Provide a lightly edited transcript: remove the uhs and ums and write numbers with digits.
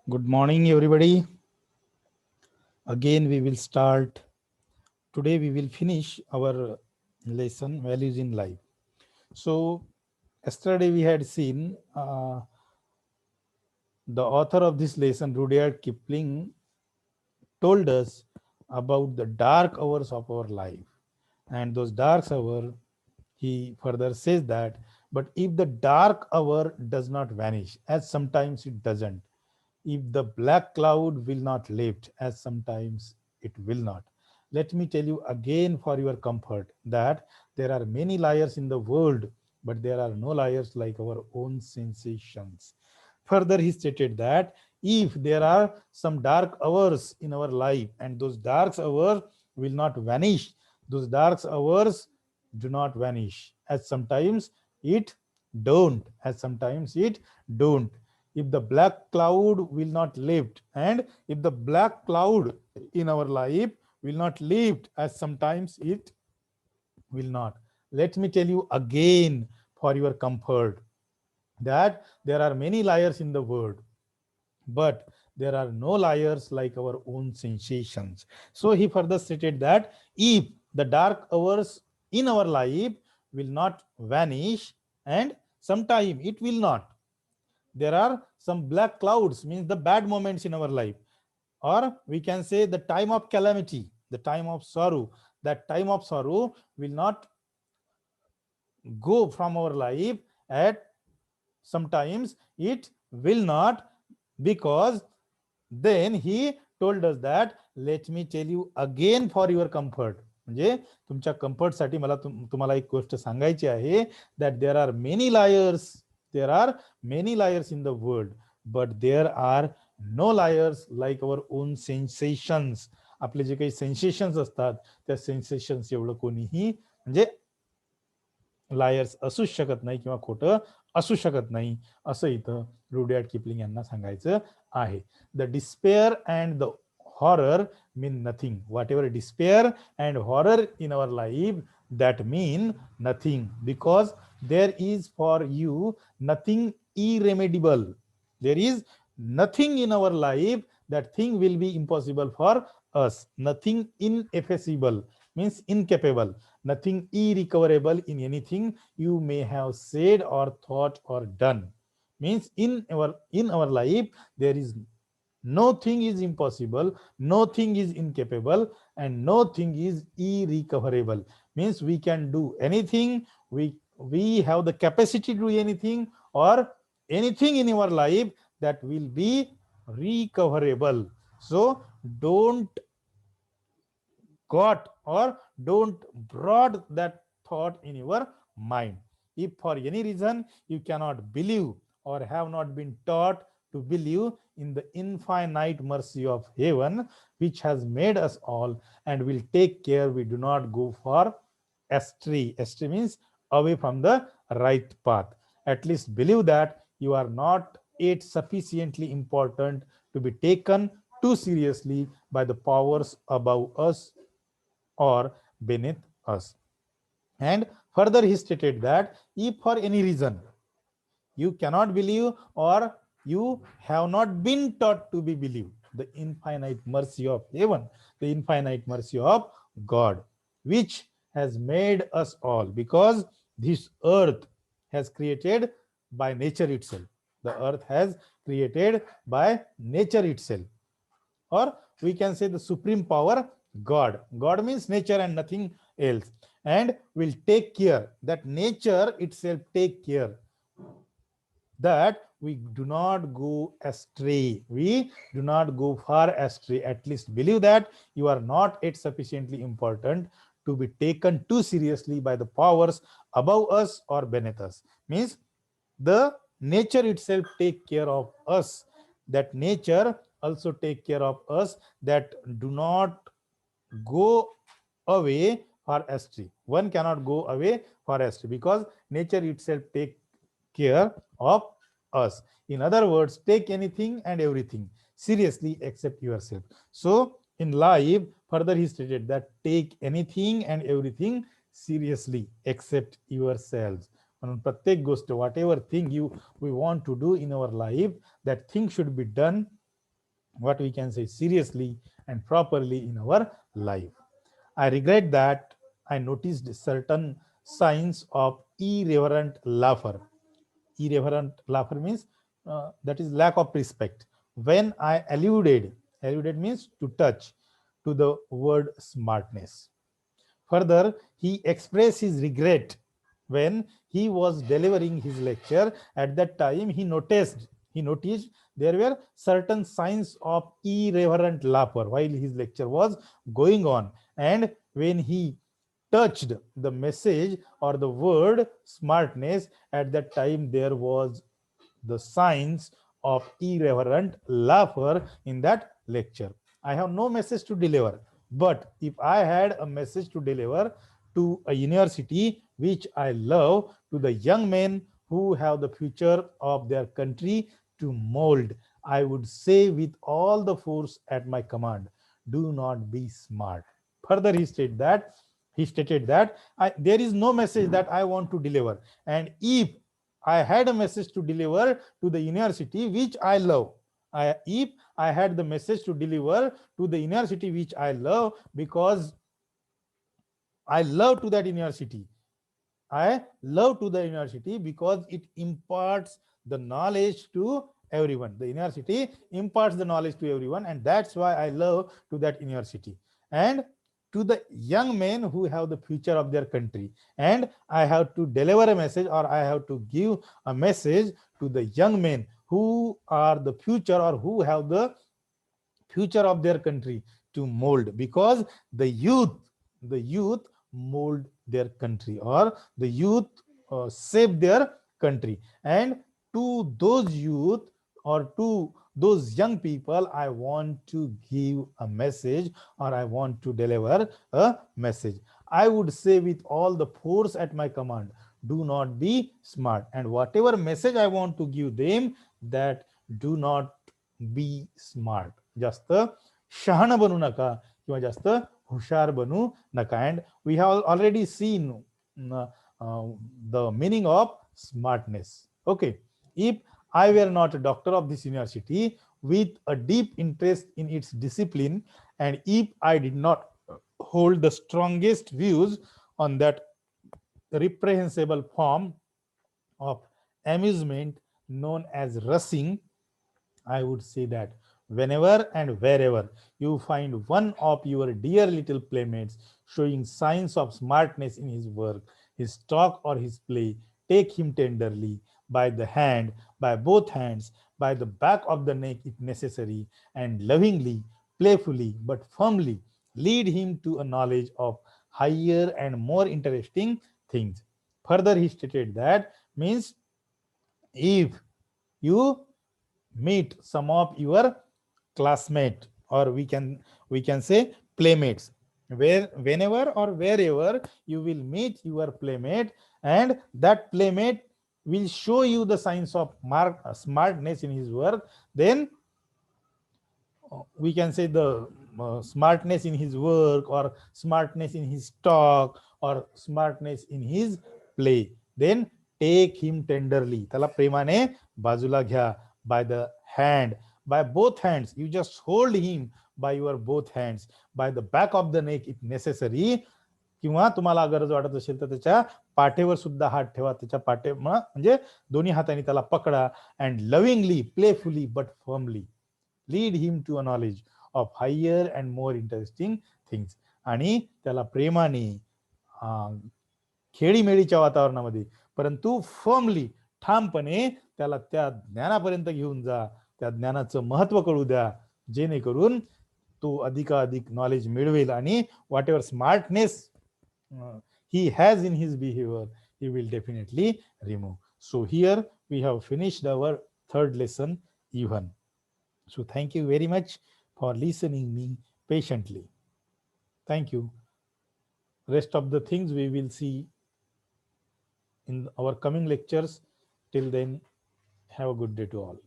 Good morning, everybody. Again, we will start. Today, we will finish our lesson Values in Life. So, yesterday we had seen the author of this lesson, Rudyard Kipling, told us about the dark hours of our life. And those dark hours, he further says that, but if the dark hour does not vanish, as sometimes it doesn't, if the black cloud will not lift, as sometimes it will not. Let me tell you again for your comfort that there are many liars in the world, but there are no liars like our own sensations. Further, he stated that if there are some dark hours in our life and those dark hours will not vanish, those dark hours do not vanish, as sometimes it don't, as sometimes it don't. If the black cloud will not lift, and if the black cloud in our life will not lift, as sometimes it will not. Let me tell you again for your comfort that there are many liars in the world, but there are no liars like our own sensations. So he further stated that if the dark hours in our life will not vanish, and sometime it will not, there are some black clouds, means the bad moments in our life, or we can say the time of calamity, the time of sorrow, that time of sorrow will not go from our life, at sometimes it will not, because then he told us that, let me tell you again for your comfort, म्हणजे तुमच्या कम्फर्टसाठी मला तुम्हाला एक गोष्ट सांगायची आहे, that there are many liars, there are many liars in the world, but there are no liars like our own sensations. आपले जे काही सेन्सेशन्स असतात त्या सेन्सेशन्स एवढं कोणीही म्हणजे लायर्स असूच शकत नाही किंवा खोटं असू शकत नाही, असं इथं रुडयार्ड किपलिंग यांना सांगायचं आहे. The despair and the horror mean nothing. Whatever despair and horror in our life, that mean nothing, because there is for you nothing irremediable. There is nothing in our life that thing will be impossible for us. Nothing ineffaceable means incapable, nothing irrecoverable in anything you may have said or thought or done. Means in our life there is nothing is impossible, nothing is incapable, and nothing is irrecoverable. Means we can do anything, we have the capacity to do anything, or anything in our life that will be recoverable. So don't got, or don't brought that thought in your mind. If for any reason you cannot believe, or have not been taught to believe in the infinite mercy of heaven, which has made us all and will take care we do not go for astray. Astray means away from the right path. At least believe that you are not yet sufficiently important to be taken too seriously by the powers above us or beneath us. And further, he stated that if for any reason you cannot believe, or you have not been taught to be believed, the infinite mercy of heaven, the infinite mercy of God, which has made us all, because this earth has created by nature itself. The earth has created by nature itself, or we can say the supreme power, God. God means nature and nothing else, and will take care, that nature itself take care that we do not go astray, we do not go far astray. At least believe that you are not yet sufficiently important to be taken too seriously by the powers above us or beneath us. Means the nature itself take care of us, that nature also take care of us, that do not go away for astray. One cannot go away for astray, because nature itself take care of us. In other words, take anything and everything seriously except yourself. So in life, further he stated that take anything and everything seriously except yourselves. म्हणून प्रत्येक गोष्ट, whatever thing we want to do in our life, that thing should be done what we can say seriously and properly in our life. I regret that I noticed certain signs of irreverent laughter. Irreverent laughter means that is lack of respect. When I alluded means to touch to the word smartness. Further, he expressed his regret when he was delivering his lecture. At that time, he noticed there were certain signs of irreverent laughter while his lecture was going on, and when he touched the message or the word smartness, at that time there was the signs of irreverent laughter in that lecture. I have no message to deliver, but if I had a message to deliver to a university which I love, to the young men who have the future of their country to mold, I would say with all the force at my command, do not be smart. Further, he stated that there is no message that I want to deliver, and if I had a message to deliver to the university which I love. If I had the message to deliver to the university which I love, because I love to that university. I love to the university because it imparts the knowledge to everyone. The university imparts the knowledge to everyone, and that's why I love to that university. And to the young men who have the future of their country, and I have to deliver a message, or I have to give a message to the young men who are the future, or who have the future of their country to mold, because the youth mold their country, or the youth shape their country. And to those youth, or to those young people, I want to give a message, or I want to deliver a message. I would say with all the force at my command, do not be smart. And whatever message I want to give them, that do not be smart, जास्त शहाणा बनू नका किंवा जास्त हुशार बनू नका. And we have already seen the meaning of smartness. Okay, if I were not a doctor of this university with a deep interest in its discipline, and if I did not hold the strongest views on that reprehensible form of amusement known as rushing, I would say that whenever and wherever you find one of your dear little playmates showing signs of smartness in his work, his talk, or his play, take him tenderly by the hand, by both hands, by the back of the neck if necessary, and lovingly, playfully, but firmly lead him to a knowledge of higher and more interesting things. Further, he stated that means if you meet some of your classmate, or we can say playmates, where whenever or wherever you will meet your playmate, and that playmate will show you the signs of smartness in his work, then we can say the smartness in his work, or smartness in his talk, or smartness in his play, then take him tenderly, त्याला प्रेमाने बाजूला घ्या, by the hand, by both hands, you just hold him by your both hands, by the back of the neck if necessary, किंवा तुम्हाला गरज वाटत असेल तर त्याच्या पाठीवर सुद्धा हात ठेवा, त्याच्या पाठे म्हणजे दोन्ही हाताने त्याला पकडा, and lovingly, playfully, but firmly lead him to a knowledge of higher and more interesting things. आणि त्याला प्रेमाने, खेळीमेळीच्या वातावरणामध्ये, परंतु फर्मली, ठामपणे त्याला त्या ज्ञानापर्यंत घेऊन जा, त्या ज्ञानाचं महत्व कळू द्या, जेणेकरून तो अधिकाधिक नॉलेज मिळवेल, आणि what ever smartness he has in his behavior, he will definitely remove. So here we have finished our third lesson even. So thank you very much for listening me patiently. Thank you. Rest of the things we will see in our coming lectures. Till then, have a good day to all.